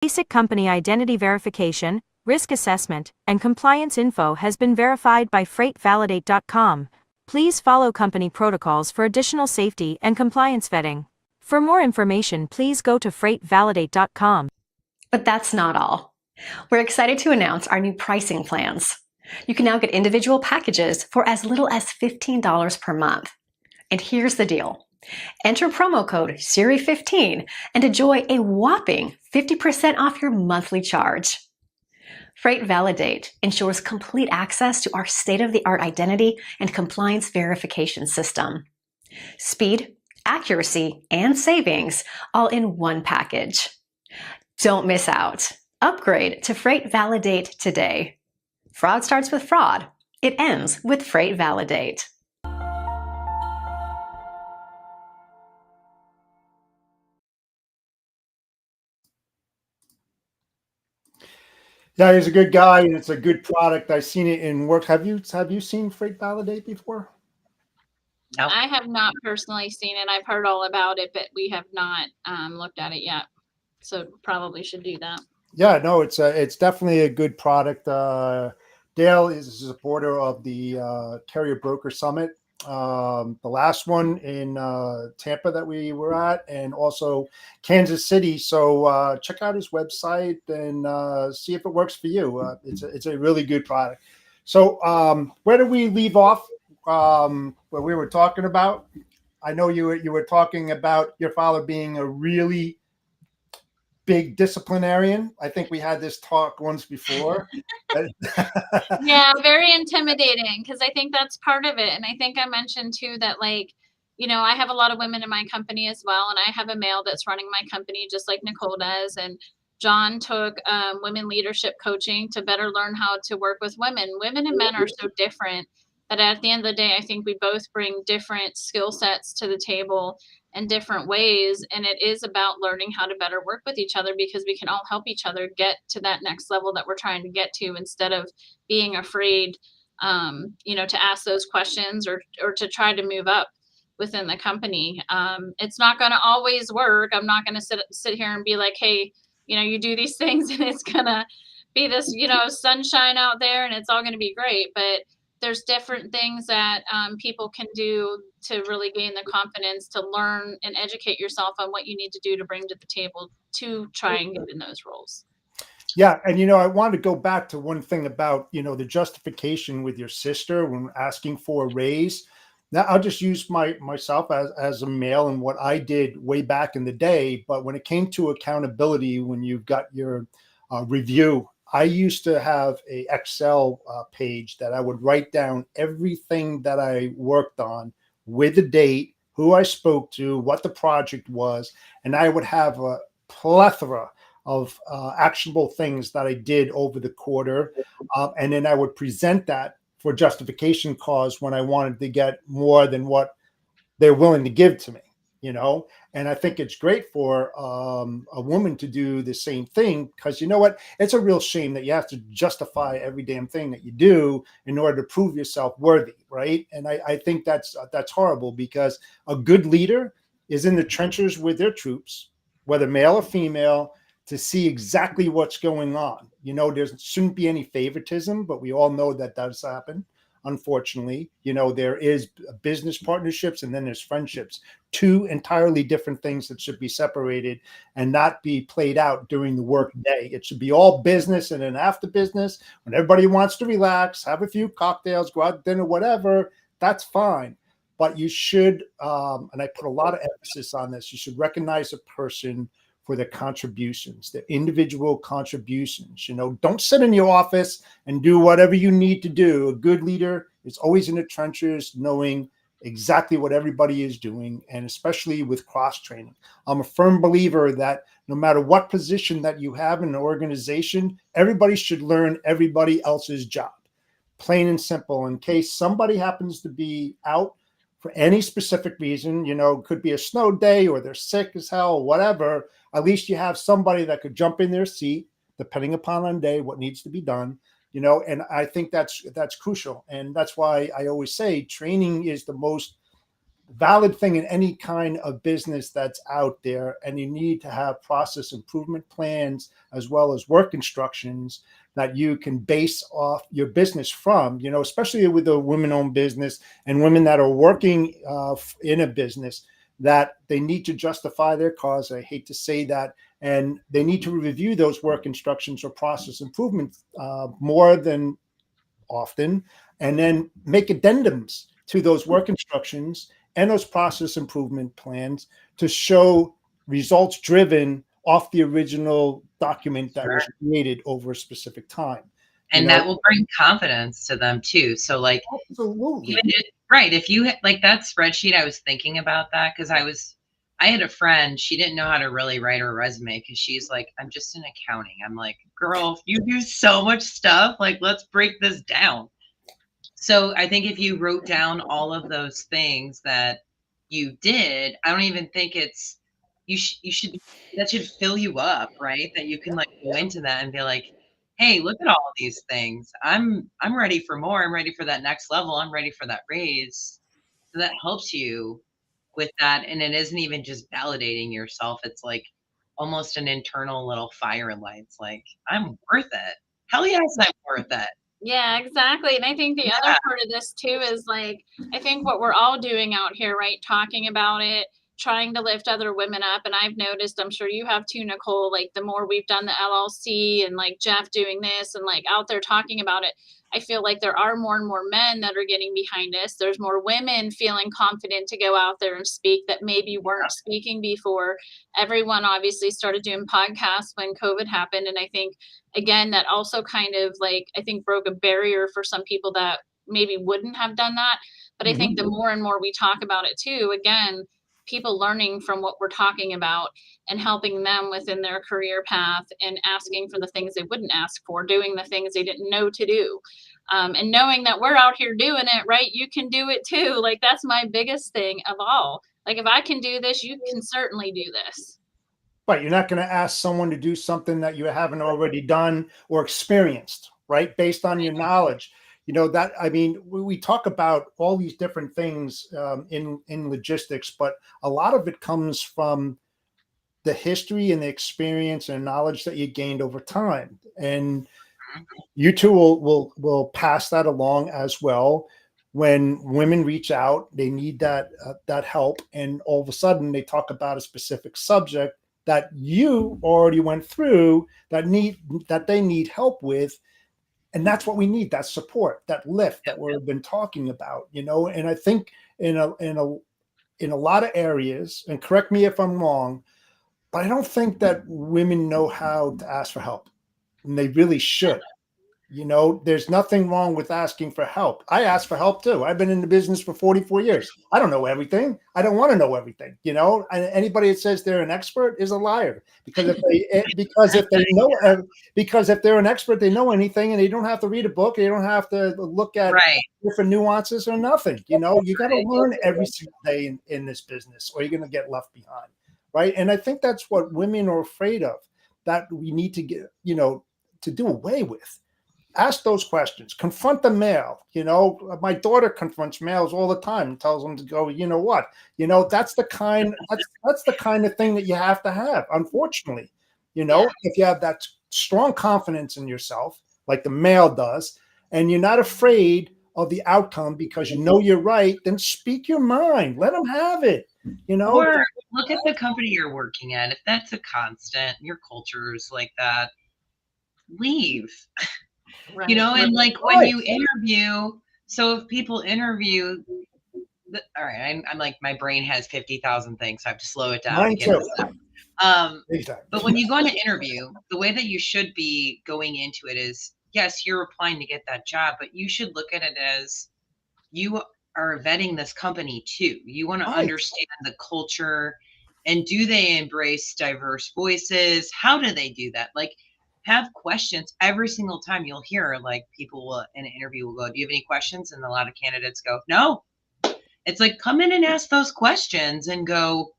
Basic company identity verification, risk assessment, and compliance info has been verified by freightvalidate.com. Please follow company protocols for additional safety and compliance vetting. For more information, please go to freightvalidate.com. But that's not all. We're excited to announce our new pricing plans. You can now get individual packages for as little as $15 per month. And here's the deal. Enter promo code SIRI15 and enjoy a whopping 50% off your monthly charge. Freight Validate ensures complete access to our state-of-the-art identity and compliance verification system. Speed, accuracy, and savings all in one package. Don't miss out. Upgrade to Freight Validate today. Fraud starts with fraud. It ends with Freight Validate. Yeah, he's a good guy, and it's a good product. I've seen it in work. Have you seen Freight Validate before? No. I have not personally seen it. I've heard all about it, but we have not looked at it yet. So probably should do that. Yeah, no, it's definitely a good product. Dale is a supporter of the Carrier Broker Summit, the last one in Tampa that we were at, and also Kansas City. So check out his website and see if it works for you. It's a really good product. So where do we leave off? Where we were talking about? I know you were talking about your father being a really big disciplinarian. I think we had this talk once before. Yeah, very intimidating, because I think that's part of it. And I think I mentioned too that, like, you know, I have a lot of women in my company as well, and I have a male that's running my company just like Nicole does. And John took women leadership coaching to better learn how to work with women. Women and men are so different that at the end of the day, I think we both bring different skill sets to the table in different ways. And it is about learning how to better work with each other, because we can all help each other get to that next level that we're trying to get to, instead of being afraid, you know, to ask those questions or to try to move up within the company. It's not going to always work. I'm not going to sit here and be like, hey, you know, you do these things and it's going to be this, you know, sunshine out there and it's all going to be great. But there's different things that people can do to really gain the confidence to learn and educate yourself on what you need to do to bring to the table to try and get in those roles. Yeah. And, you know, I wanted to go back to one thing about, you know, the justification with your sister when asking for a raise. Now, I'll just use myself as a male and what I did way back in the day. But when it came to accountability, when you got your review, I used to have a Excel page that I would write down everything that I worked on with the date, who I spoke to, what the project was, and I would have a plethora of actionable things that I did over the quarter. And then I would present that for justification cause when I wanted to get more than what they're willing to give to me, you know? And I think it's great for a woman to do the same thing, because you know what? It's a real shame that you have to justify every damn thing that you do in order to prove yourself worthy, right? And I think that's horrible, because a good leader is in the trenches with their troops, whether male or female, to see exactly what's going on. You know, there shouldn't be any favoritism, but we all know that does happen. Unfortunately, you know, there is business partnerships and then there's friendships, two entirely different things that should be separated and not be played out during the work day. It should be all business, and then after business, when everybody wants to relax, have a few cocktails, go out to dinner, whatever, that's fine. But you should, and I put a lot of emphasis on this, you should recognize a person for their contributions, their individual contributions. You know, don't sit in your office and do whatever you need to do. A good leader is always in the trenches, knowing exactly what everybody is doing, and especially with cross-training. I'm a firm believer that no matter what position that you have in an organization, everybody should learn everybody else's job, plain and simple. In case somebody happens to be out for any specific reason, you know, it could be a snow day or they're sick as hell, whatever, at least you have somebody that could jump in their seat, depending upon on day, what needs to be done, you know, and I think that's crucial. And that's why I always say training is the most valid thing in any kind of business that's out there. And you need to have process improvement plans as well as work instructions that you can base off your business from, especially with a women-owned business and women that are working in a business, that they need to justify their cause. I hate to say that. And they need to review those work instructions or process improvements more than often, and then make addendums to those work instructions and those process improvement plans to show results driven off the original document that was created over a specific time. And that will bring confidence to them too. So like, absolutely. Right. If you like that spreadsheet, I was thinking about that because I had a friend, she didn't know how to really write her resume because she's like, I'm just in accounting. I'm like, girl, you do so much stuff. Like, let's break this down. So I think if you wrote down all of those things that you did, I don't even think you should, that should fill you up, right? That you can like go into that and be like, hey, look at all of these things. I'm ready for more. I'm ready for that next level. I'm ready for that raise. So that helps you with that. And it isn't even just validating yourself. It's like almost an internal little fire lights. Like, I'm worth it. Hell yes, I'm worth it. Yeah, exactly. And I think the other part of this too is like, I think what we're all doing out here, right? Talking about it, trying to lift other women up. And I've noticed, I'm sure you have too, Nicole, like the more we've done the LLC and like Jeff doing this and like out there talking about it, I feel like there are more and more men that are getting behind us. There's more women feeling confident to go out there and speak that maybe weren't speaking before. Everyone obviously started doing podcasts when COVID happened. And I think, again, that also kind of like, I think broke a barrier for some people that maybe wouldn't have done that. But I think the more and more we talk about it too, again, people learning from what we're talking about and helping them within their career path and asking for the things they wouldn't ask for, doing the things they didn't know to do. And knowing that we're out here doing it, right? You can do it too. Like, that's my biggest thing of all. Like, if I can do this, you can certainly do this. Right. You're not going to ask someone to do something that you haven't already done or experienced, right? Based on your knowledge. That, I mean, we talk about all these different things in logistics, but a lot of it comes from the history and the experience and knowledge that you gained over time. And you two will pass that along as well. When women reach out, they need that help, and all of a sudden they talk about a specific subject that you already went through that they need help with. And that's what we need, that support, that lift that we've been talking about, and I think in a lot of areas, and correct me if I'm wrong, but I don't think that women know how to ask for help, and they really should. There's nothing wrong with asking for help. I ask for help too. I've been in the business for 44 years. I don't know everything. I don't want to know everything. And anybody that says they're an expert is a liar, because if they're an expert, they know anything, and they don't have to read a book. They don't have to look at different nuances or nothing. You got to learn every single day in this business, or you're going to get left behind. Right. And I think that's what women are afraid of, that we need to get, to do away with. Ask those questions. Confront the male. My daughter confronts males all the time and tells them to go, that's the kind of thing that you have to have, unfortunately. If you have that strong confidence in yourself, like the male does, and you're not afraid of the outcome because you're right, then speak your mind. Let them have it. Or look at the company you're working at. If that's a constant, your culture is like that, leave. Right. And like when you interview, so if people interview, all right, I'm like, my brain has 50,000 things, so I have to slow it down. Mine too. But when you go on an interview, the way that you should be going into it is, yes, you're applying to get that job, but you should look at it as you are vetting this company too. You want to understand the culture, and do they embrace diverse voices? How do they do that? Like, have questions every single time. You'll hear like people will in an interview will go, do you have any questions? And a lot of candidates go, no. It's like, come in and ask those questions and go,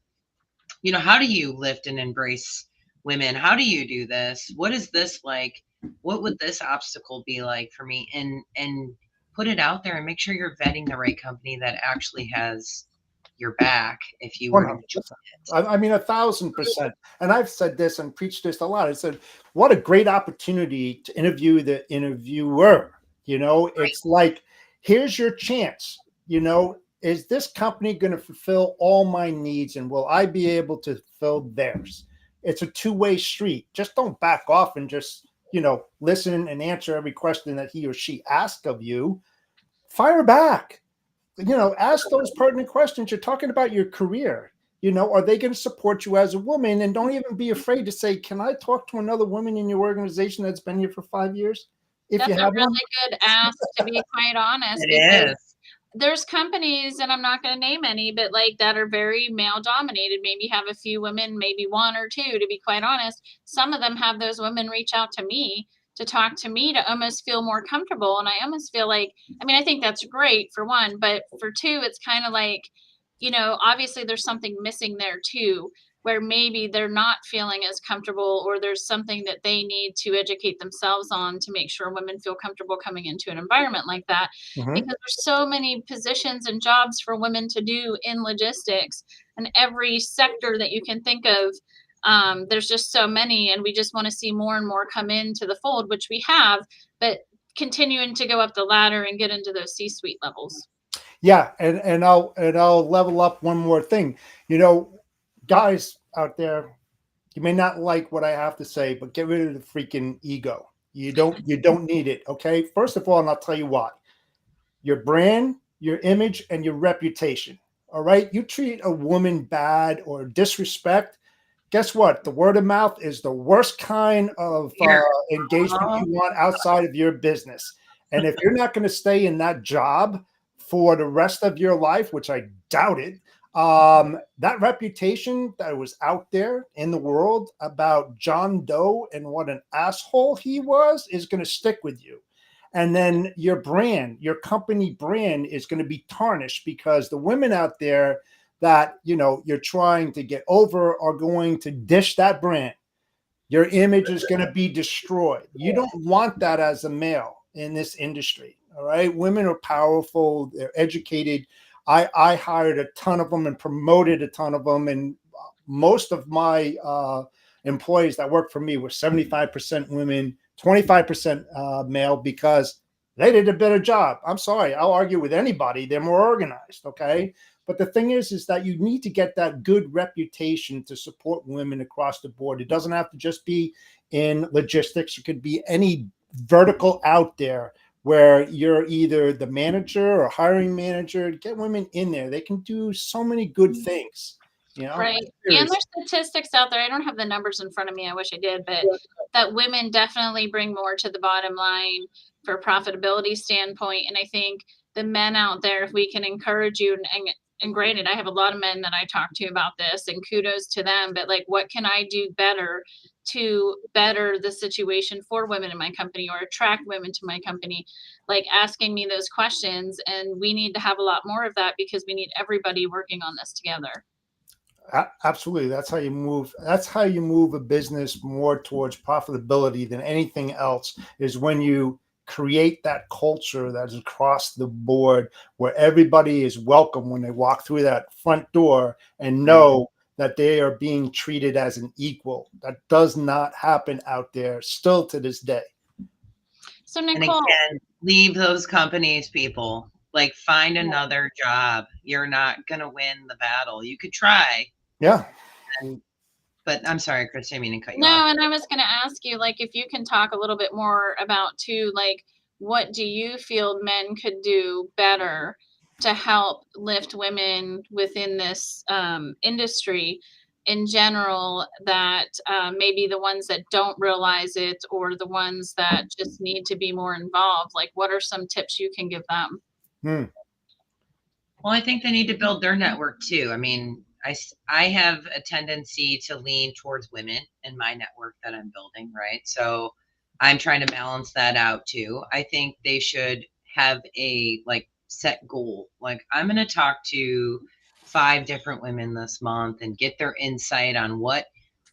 how do you lift and embrace women? How do you do this? What is this like? What would this obstacle be like for me? And put it out there and make sure you're vetting the right company that actually has your back if you were to join 100%. it. I mean, 1,000%. And I've said this and preached this a lot. I said, what a great opportunity to interview the interviewer. Right. It's like, here's your chance. Is this company going to fulfill all my needs and will I be able to fulfill theirs? It's a two-way street. Just don't back off and just, listen and answer every question that he or she asks of you. Fire back. Ask those pertinent questions. You're talking about your career. Are they going to support you as a woman? And don't even be afraid to say, can I talk to another woman in your organization that's been here for 5 years? If you That's a have one. really good ask, to be quite honest, It because is. there's companies, and I'm not going to name any, but like that are very male dominated. Maybe have a few women, maybe one or two, to be quite honest. Some of them have those women reach out to me to talk to me to almost feel more comfortable. And I almost feel like, I mean, I think that's great for one, but for two, it's kind of like, obviously there's something missing there too, where maybe they're not feeling as comfortable, or there's something that they need to educate themselves on to make sure women feel comfortable coming into an environment like that. Mhm. Because there's so many positions and jobs for women to do in logistics, and every sector that you can think of. There's just so many, and we just want to see more and more come into the fold, which we have, but continuing to go up the ladder and get into those C-suite levels. Yeah, and I'll level up one more thing. Guys out there, you may not like what I have to say, but get rid of the freaking ego. You don't need it. Okay. First of all, and I'll tell you why. Your brand, your image, and your reputation. All right. You treat a woman bad or disrespect. Guess what? The word of mouth is the worst kind of Here. engagement you want outside of your business. And if you're not going to stay in that job for the rest of your life, which I doubt it, that reputation that was out there in the world about John Doe and what an asshole he was is going to stick with you. And then your brand, your company brand is going to be tarnished because the women out there that you're trying to get over are going to dish that brand. Your image is going to be destroyed. You don't want that as a male in this industry. All right. Women are powerful, they're educated. I hired a ton of them and promoted a ton of them. And most of my employees that work for me were 75% women, 25% male, because they did a better job. I'm sorry, I'll argue with anybody. They're more organized. Okay. But the thing is that you need to get that good reputation to support women across the board. It doesn't have to just be in logistics. It could be any vertical out there where you're either the manager or hiring manager. Get women in there. They can do so many good things. Right. And there's statistics out there. I don't have the numbers in front of me. I wish I did, but that women definitely bring more to the bottom line for a profitability standpoint. And I think the men out there, if we can encourage you, and granted, I have a lot of men that I talk to about this, and kudos to them, but like, what can I do better to better the situation for women in my company or attract women to my company? Like asking me those questions. And we need to have a lot more of that because we need everybody working on this together. Absolutely. That's how you move. That's how you move a business more towards profitability than anything else, is when you create that culture that is across the board where everybody is welcome when they walk through that front door and know that they are being treated as an equal. That does not happen out there still to this day. So And Nicole, again, leave those companies, people. Like, find another job. You're not going to win the battle. You could try. Yeah. But I'm sorry, Chris, I didn't mean to cut you no, off. and I was going to ask you, like, if you can talk a little bit more about too, like, what do you feel men could do better to help lift women within this industry in general, that maybe the ones that don't realize it or the ones that just need to be more involved? Like, what are some tips you can give them? Hmm. Well, I think they need to build their network too. I mean, I have a tendency to lean towards women in my network that I'm building, right? So I'm trying to balance that out too. I think they should have a like set goal. Like, I'm going to talk to 5 different women this month and get their insight on what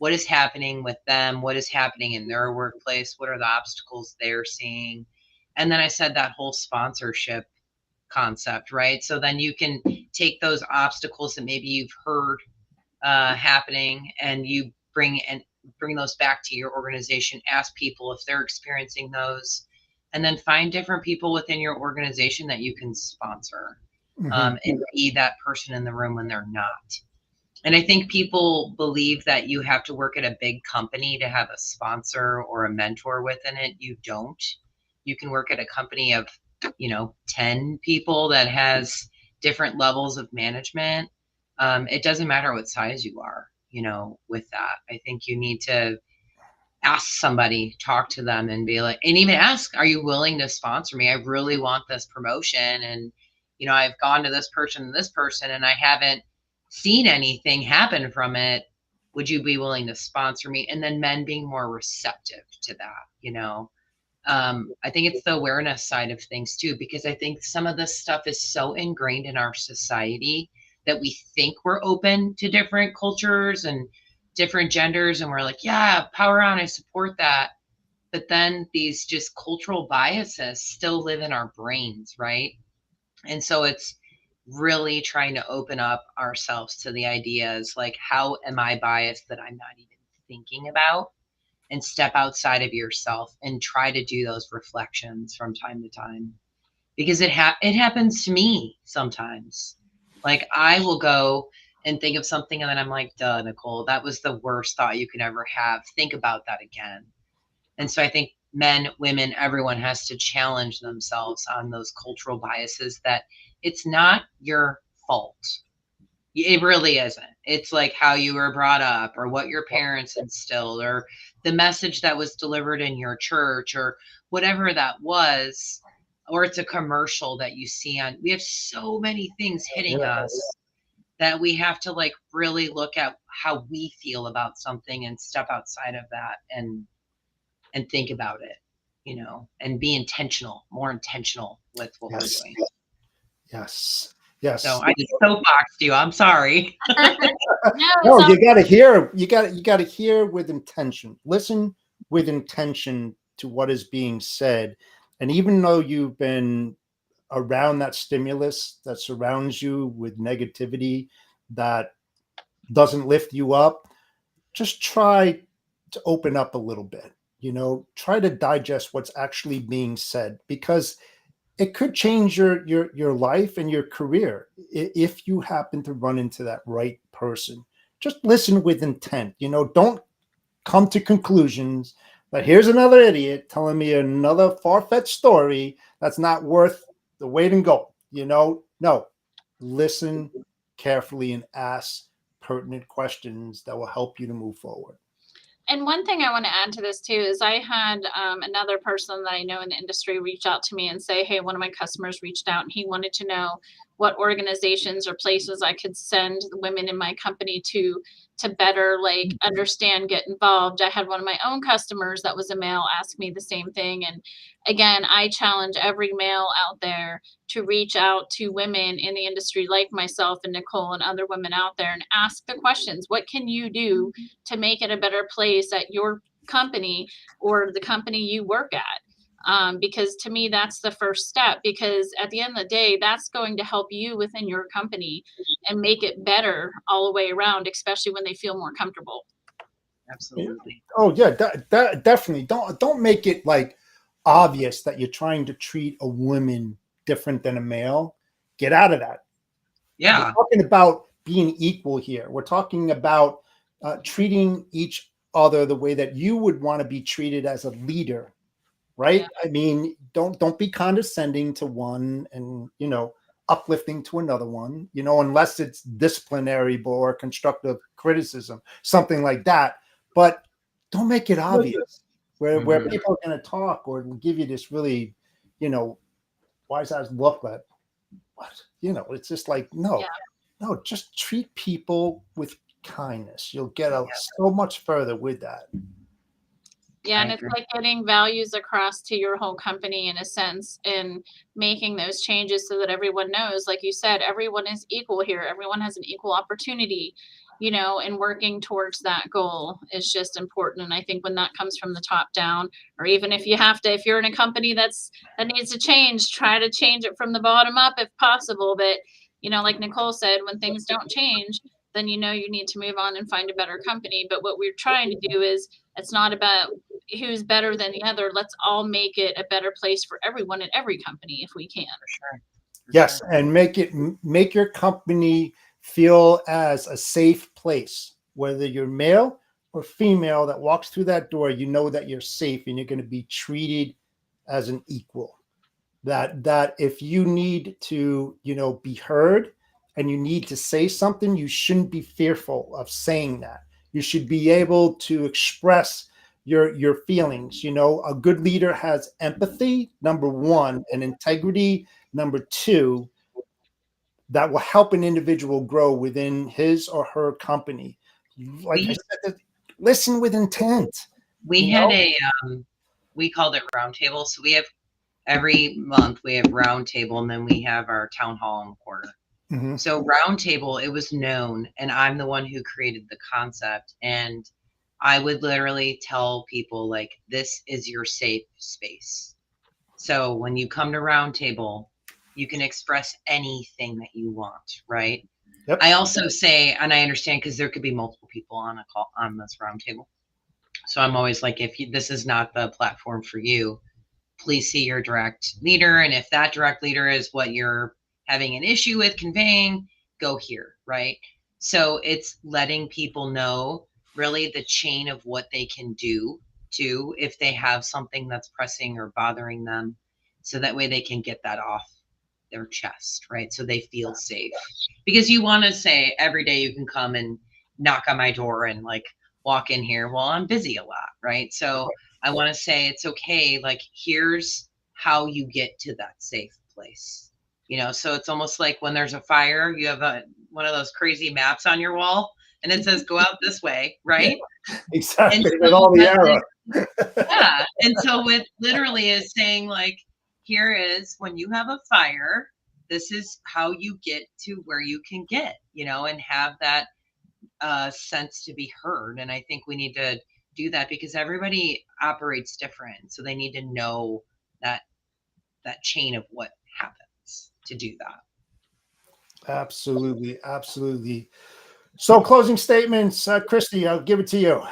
is happening with them, what is happening in their workplace, what are the obstacles they're seeing. And then I said that whole sponsorship concept, right? So then you can take those obstacles that maybe you've heard happening, and you bring those back to your organization, ask people if they're experiencing those, and then find different people within your organization that you can sponsor, and be that person in the room when they're not. And I think people believe that you have to work at a big company to have a sponsor or a mentor within it. You don't. You can work at a company of, 10 people that has different levels of management. It doesn't matter what size you are, with that. I think you need to ask somebody, talk to them, and be like, and even ask, are you willing to sponsor me? I really want this promotion. And, I've gone to this person and this person, and I haven't seen anything happen from it. Would you be willing to sponsor me? And then men being more receptive to that, I think it's the awareness side of things too, because I think some of this stuff is so ingrained in our society that we think we're open to different cultures and different genders, and we're like, yeah, power on, I support that. But then these just cultural biases still live in our brains, right? And so it's really trying to open up ourselves to the ideas, like, how am I biased that I'm not even thinking about? And step outside of yourself and try to do those reflections from time to time, because it happens to me sometimes. Like, I will go and think of something, and then I'm like, duh, Nicole, that was the worst thought you could ever have. Think about that again. And so I think men, women, everyone has to challenge themselves on those cultural biases, that it's not your fault. It really isn't. It's like how you were brought up, or what your parents instilled, or the message that was delivered in your church, or whatever that was, or it's a commercial that you see on. We have so many things hitting us that we have to really look at how we feel about something and step outside of that and think about it, and be more intentional with what we're doing. Yes. So I just soapboxed you. I'm sorry. No, you got to hear with intention. Listen with intention to what is being said. And even though you've been around that stimulus that surrounds you with negativity that doesn't lift you up, just try to open up a little bit. Try to digest what's actually being said, because it could change your life and your career if you happen to run into that right person. Just listen with intent. Don't come to conclusions that here's another idiot telling me another far-fetched story that's not worth the weight in gold. No, listen carefully and ask pertinent questions that will help you to move forward. And one thing I want to add to this too is I had another person that I know in the industry reach out to me and say, hey, one of my customers reached out and he wanted to know what organizations or places I could send the women in my company to better understand, get involved. I had one of my own customers that was a male ask me the same thing. And again, I challenge every male out there to reach out to women in the industry like myself and Nicole and other women out there and ask the questions. What can you do to make it a better place at your company or the company you work at? Because to me, that's the first step, because at the end of the day, that's going to help you within your company and make it better all the way around, especially when they feel more comfortable. Absolutely. Oh yeah, definitely. Don't make it obvious that you're trying to treat a woman different than a male. Get out of that. Yeah. We're talking about being equal here. We're talking about treating each other the way that you would want to be treated as a leader, right? Yeah. I mean, don't be condescending to one and uplifting to another one, unless it's disciplinary or constructive criticism, something like that. But don't make it obvious where people are going to talk or give you this really, wise ass look like, what? It's just no, just treat people with kindness. You'll get so much further with that. Yeah, and it's like getting values across to your whole company in a sense, and making those changes so that everyone knows, like you said, everyone is equal here. Everyone has an equal opportunity. and working towards that goal is just important. And I think when that comes from the top down, or even if you're in a company that needs to change, try to change it from the bottom up if possible. But, like Nicole said, when things don't change, then you need to move on and find a better company. But what we're trying to do is, it's not about who's better than the other. Let's all make it a better place for everyone at every company if we can. For Yes, sure. and make your company feel as a safe place. Whether you're male or female that walks through that door, you know that you're safe and you're going to be treated as an equal. That if you need to, be heard and you need to say something, you shouldn't be fearful of saying that. You should be able to express your feelings. A good leader has empathy, number one, and integrity, number two, that will help an individual grow within his or her company. Like I We said, listen with intent. we had we called it roundtable. So we have every month we have roundtable, and then we have our town hall in the quarter. Mm-hmm. So roundtable, it was known, and I'm the one who created the concept. And I would literally tell people, like, this is your safe space. So when you come to roundtable, you can express anything that you want, right? Yep. I also say, and I understand because there could be multiple people on a call on this roundtable. So I'm always like, if this is not the platform for you, please see your direct leader. And if that direct leader is what you're having an issue with conveying, go here, right? So it's letting people know really the chain of what they can do too if they have something that's pressing or bothering them, so that way they can get that off their chest, right? So they feel safe. Because you want to say every day you can come and knock on my door and like walk in here. Well, I'm busy a lot, right? So I want to say it's okay. Like, here's how you get to that safe place. So it's almost like when there's a fire, you have one of those crazy maps on your wall, and it says go out this way, right? Exactly. And With so all the arrow. yeah. And so with literally is saying, like, here is when you have a fire, this is how you get to where you can get, and have that sense to be heard. And I think we need to do that because everybody operates different. So they need to know that chain of what happens to do that. Absolutely. Absolutely. So closing statements, Christy, I'll give it to you.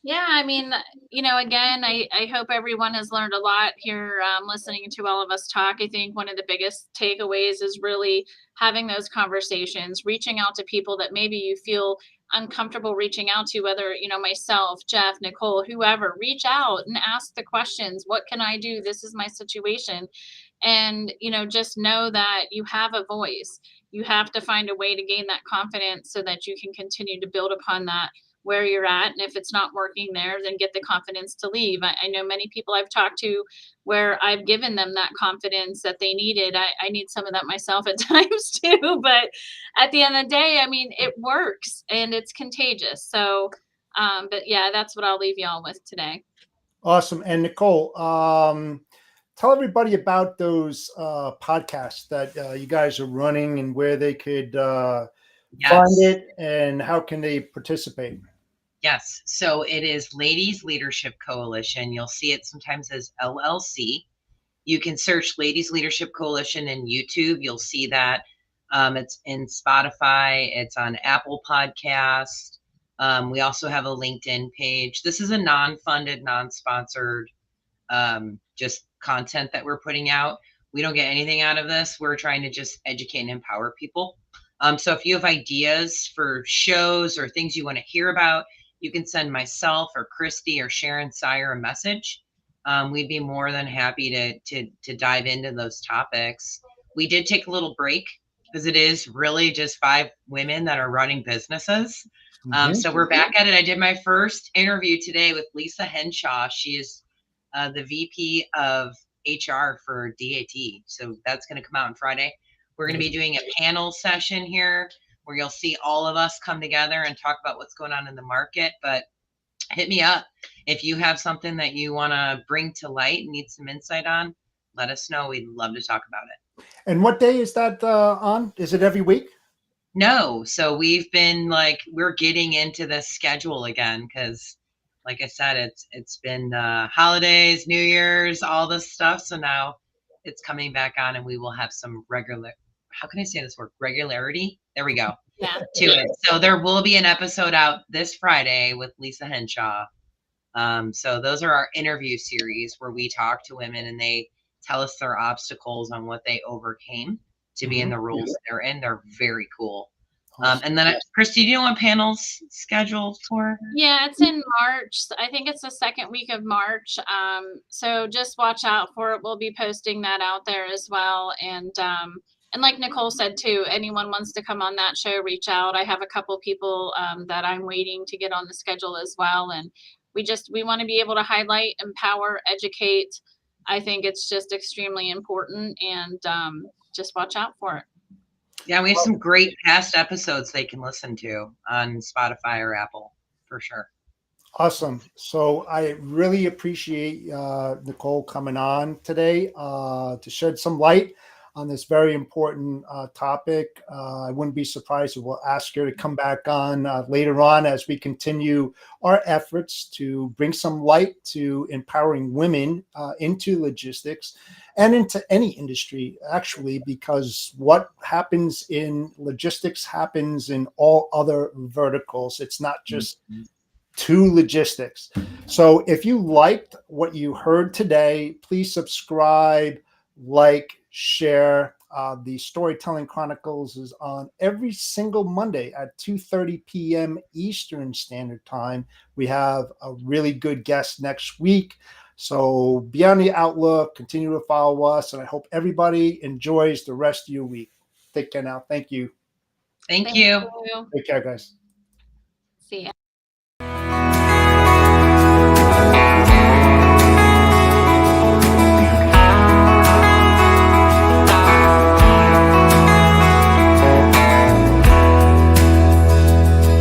Yeah, I mean, again, I hope everyone has learned a lot here listening to all of us talk. I think one of the biggest takeaways is really having those conversations, reaching out to people that maybe you feel uncomfortable reaching out to, whether, myself, Jeff, Nicole, whoever, reach out and ask the questions. What can I do? This is my situation. And, just know that you have a voice. You have to find a way to gain that confidence so that you can continue to build upon that where you're at. And if it's not working there, then get the confidence to leave. I know many people I've talked to where I've given them that confidence that they needed. I need some of that myself at times too, but at the end of the day, I mean, it works and it's contagious. So, but yeah, that's what I'll leave y'all with today. Awesome. And Nicole, tell everybody about those podcasts that you guys are running and where they could find it and how can they participate? Yes. So it is Ladies Leadership Coalition. You'll see it sometimes as LLC. You can search Ladies Leadership Coalition in YouTube. You'll see that. It's in Spotify. It's on Apple Podcast. We also have a LinkedIn page. This is a non-funded, non-sponsored, just content that we're putting out. We don't get anything out of this. We're trying to just educate and empower people. So if you have ideas for shows or things you want to hear about, you can send myself or Christy or Sharon Sire a message. We'd be more than happy to dive into those topics. We did take a little break because it is really just 5 women that are running businesses. So we're back at it. I did my first interview today with Lisa Henshaw. She is the VP of HR for DAT. So that's going to come out on Friday. We're going to be doing a panel session here where you'll see all of us come together and talk about what's going on in the market. But hit me up. If you have something that you want to bring to light and need some insight on, let us know. We'd love to talk about it. And what day is that on? Is it every week? No. So we've been like, we're getting into the schedule again because, like I said, it's been holidays, New Year's, all this stuff. So now it's coming back on, and we will have some regular. How can I say this word? Regularity. There we go. Yeah. To it. So there will be an episode out this Friday with Lisa Henshaw. So those are our interview series where we talk to women and they tell us their obstacles on what they overcame to be in the roles they're in. They're very cool. And then, Christy, do you know what panels scheduled for? Yeah, it's in March. I think it's the second week of March. So just watch out for it. We'll be posting that out there as well. And like Nicole said too, anyone wants to come on that show, reach out. I have a couple people that I'm waiting to get on the schedule as well. And we want to be able to highlight, empower, educate. I think it's just extremely important, and just watch out for it. Yeah, we have some great past episodes they can listen to on Spotify or Apple for sure. Awesome. So I really appreciate Nicole coming on today to shed some light on this very important topic. I wouldn't be surprised if we'll ask her to come back on later on as we continue our efforts to bring some light to empowering women into logistics and into any industry, actually, because what happens in logistics happens in all other verticals. It's not just to logistics. So if you liked what you heard today, please subscribe, like, share. The Storytelling Chronicles is on every single Monday at 2:30 p.m. Eastern Standard Time. We have a really good guest next week. So be on the outlook, continue to follow us, and I hope everybody enjoys the rest of your week. Take care now. Thank you. Thank you. Take care, guys. See ya.